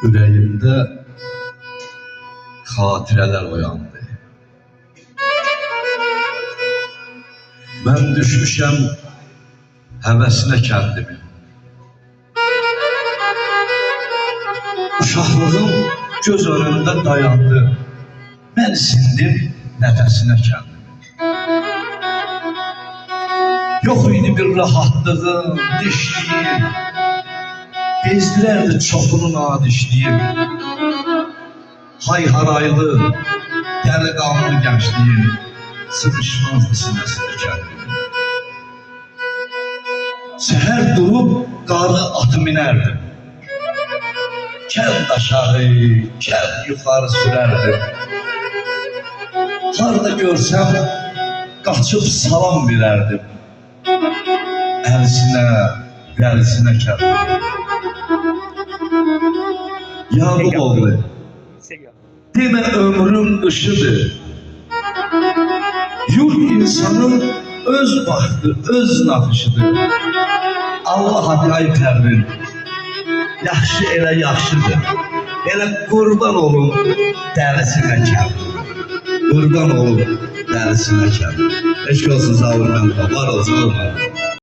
ürəyimdə xatirələr oyandı. Mən düşmüşəm həvəsinə kəndimin. Uşaqlığım göz önündə dayandı. Mən sindim nəfəsinə kəndimin. Yox idi bir rahatlığım, dişliyim. Bezdirərdi çoxunu nadişliyim. Hay-haraylı, dəliqanlı gəncliyim sıxışmazdı sinəsində kəndimin. Səhər durub qarı atı minərdim. Kənd aşağı, kənd yuxarı sürərdim. Harda görsəm qaçıb salam verərdim. Əlisinə, gəlisinə kəndimin. Yaqub oğlu, demə ömrüm qışıdır. Yurt insanın öz vaxtı, öz naxışıdır. Allah atay pərvin, yaxşı elə yaxşıdır. Elə qurban olun dəlisinə kəndimin. Qurban olun dəlisinə kəndimin. Eşq olsun, sağ olun, var olsun.